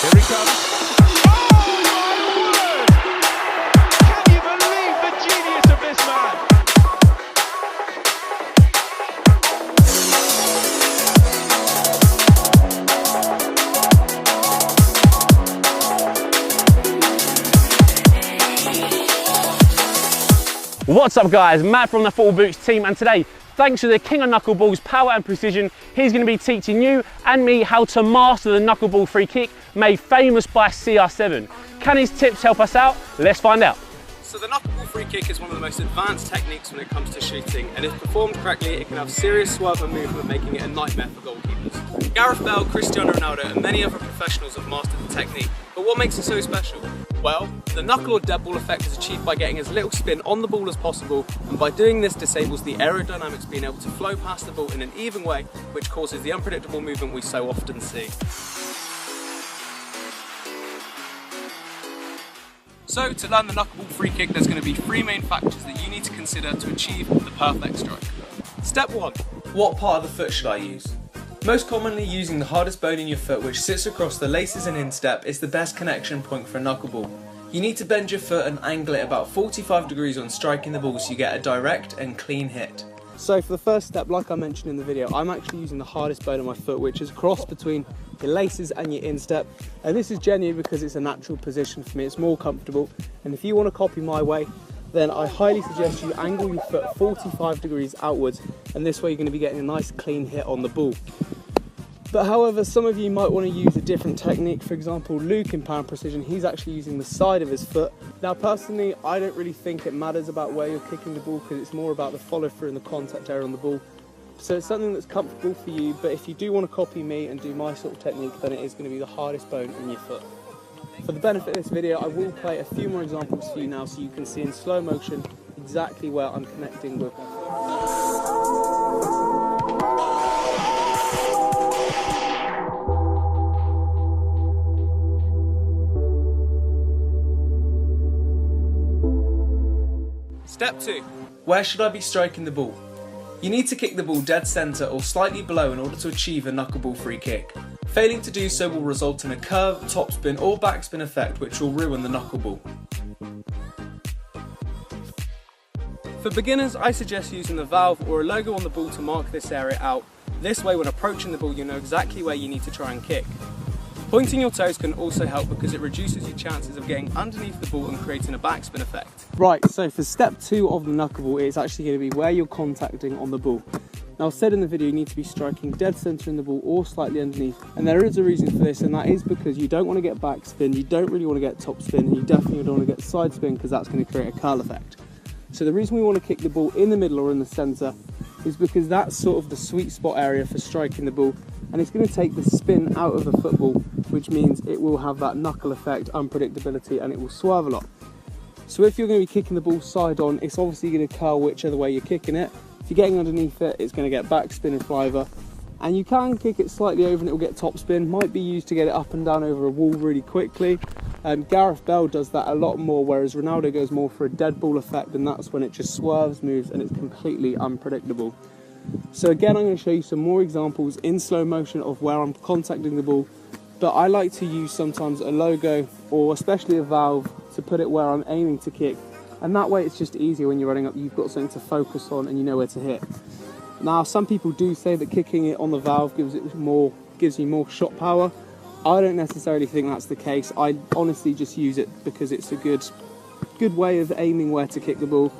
Here he comes. Oh my word! Can you believe the genius of this man? What's up guys, Matt from the Football Boots team, and today, thanks to the King of Knuckleball's power and precision, he's going to be teaching you and me how to master the knuckleball free kick made famous by CR7. Can his tips help us out? Let's find out. So the knuckleball free kick is one of the most advanced techniques when it comes to shooting, and if performed correctly it can have serious swerve and movement, making it a nightmare for goalkeepers. Gareth Bale, Cristiano Ronaldo and many other professionals have mastered the technique, but what makes it so special? Well, the knuckle or dead ball effect is achieved by getting as little spin on the ball as possible, and by doing this disables the aerodynamics being able to flow past the ball in an even way, which causes the unpredictable movement we so often see. So, to learn the knuckleball free kick, there's going to be three main factors that you need to consider to achieve the perfect strike. Step 1. What part of the foot should I use? Most commonly using the hardest bone in your foot, which sits across the laces and instep, is the best connection point for a knuckleball. You need to bend your foot and angle it about 45 degrees on striking the ball so you get a direct and clean hit. So for the first step, like I mentioned in the video, I'm actually using the hardest bone of my foot, which is crossed between your laces and your instep. And this is genuinely because it's a natural position for me, it's more comfortable. And if you want to copy my way, then I highly suggest you angle your foot 45 degrees outwards, and this way you're going to be getting a nice clean hit on the ball. But however, some of you might want to use a different technique. For example, Luke in Power and Precision, he's actually using the side of his foot. Now personally, I don't really think it matters about where you're kicking the ball, because it's more about the follow through and the contact area on the ball. So it's something that's comfortable for you, but if you do want to copy me and do my sort of technique, then it is going to be the hardest bone in your foot. For the benefit of this video, I will play a few more examples for you now so you can see in slow motion exactly where I'm connecting with my foot. Step 2. Where should I be striking the ball? You need to kick the ball dead centre or slightly below in order to achieve a knuckleball free kick. Failing to do so will result in a curve, topspin or backspin effect, which will ruin the knuckleball. For beginners, I suggest using the valve or a logo on the ball to mark this area out. This way when approaching the ball you know exactly where you need to try and kick. Pointing your toes can also help because it reduces your chances of getting underneath the ball and creating a backspin effect. Right, so for step 2 of the knuckleball, it's actually going to be where you're contacting on the ball. Now, I've said in the video you need to be striking dead centre in the ball or slightly underneath, and there is a reason for this, and that is because you don't want to get backspin, you don't really want to get topspin, and you definitely don't want to get side spin because that's going to create a curl effect. So the reason we want to kick the ball in the middle or in the centre is because that's sort of the sweet spot area for striking the ball, and it's going to take the spin out of the football, which means it will have that knuckle effect, unpredictability, and it will swerve a lot. So if you're going to be kicking the ball side on, it's obviously going to curl whichever way you're kicking it. If you're getting underneath it, it's going to get backspin and fly over. And you can kick it slightly over and it will get topspin. Might be used to get it up and down over a wall really quickly. Gareth Bale does that a lot more, whereas Ronaldo goes more for a dead ball effect, and that's when it just swerves, moves, and it's completely unpredictable. So again, I'm going to show you some more examples in slow motion of where I'm contacting the ball, but I like to use sometimes a logo or especially a valve to put it where I'm aiming to kick, and that way it's just easier when you're running up, you've got something to focus on and you know where to hit. Now, some people do say that kicking it on the valve gives you more shot power. I don't necessarily think that's the case. I honestly just use it because it's a good way of aiming where to kick the ball.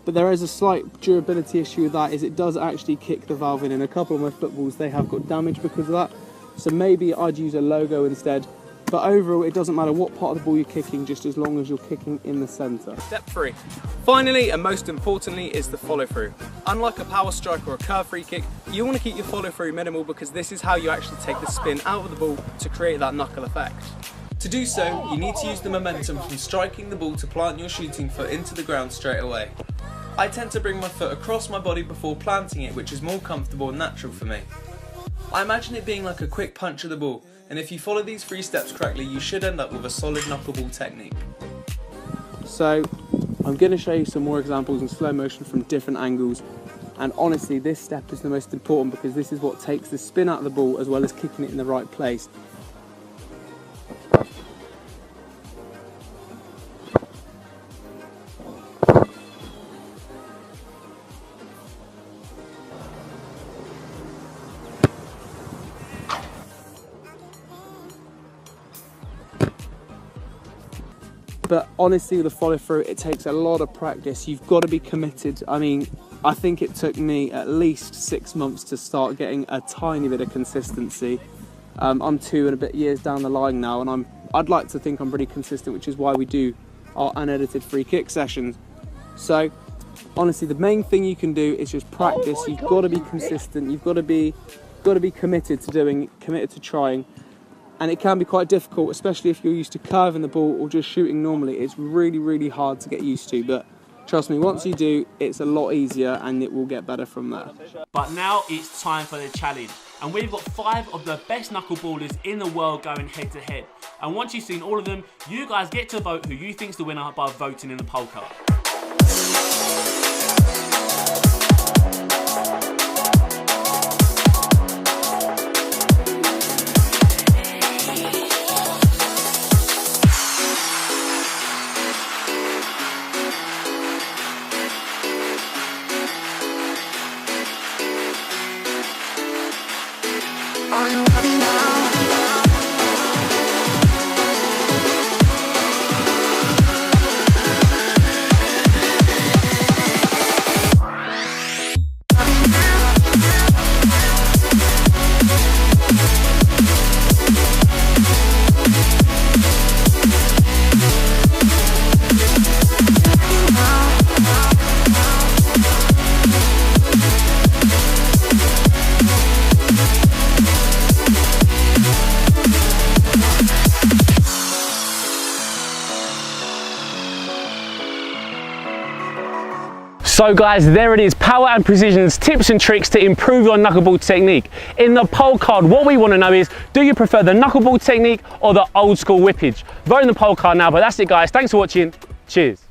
But there is a slight durability issue with that, is it does actually kick the valve in. In a couple of my footballs they have got damage because of that. So maybe I'd use a logo instead. But overall, it doesn't matter what part of the ball you're kicking, just as long as you're kicking in the centre. Step 3. Finally, and most importantly, is the follow through. Unlike a power strike or a curve free kick, you want to keep your follow through minimal because this is how you actually take the spin out of the ball to create that knuckle effect. To do so, you need to use the momentum from striking the ball to plant your shooting foot into the ground straight away. I tend to bring my foot across my body before planting it, which is more comfortable and natural for me. I imagine it being like a quick punch of the ball, and if you follow these 3 steps correctly, you should end up with a solid knuckleball technique. So I'm going to show you some more examples in slow motion from different angles, and honestly this step is the most important because this is what takes the spin out of the ball as well as kicking it in the right place. But honestly, with the follow through, it takes a lot of practice. You've got to be committed. I mean, I think it took me at least 6 months to start getting a tiny bit of consistency. I'm 2 and a bit years down the line now, and I'd like to think I'm pretty consistent, which is why we do our unedited free kick sessions. So honestly, the main thing you can do is just practice. You've got to be consistent. You've got to be committed to trying. And it can be quite difficult, especially if you're used to curving the ball or just shooting normally. It's really, really hard to get used to, but trust me, once you do, it's a lot easier and it will get better from there. But now it's time for the challenge. And we've got 5 of the best knuckleballers in the world going head to head. And once you've seen all of them, you guys get to vote who you think's the winner by voting in the poll card. Are you ready now? So guys, there it is, Power and Precision's tips and tricks to improve your knuckleball technique. In the poll card, what we want to know is, do you prefer the knuckleball technique or the old school whippage? Vote in the poll card now, but that's it guys, thanks for watching, cheers.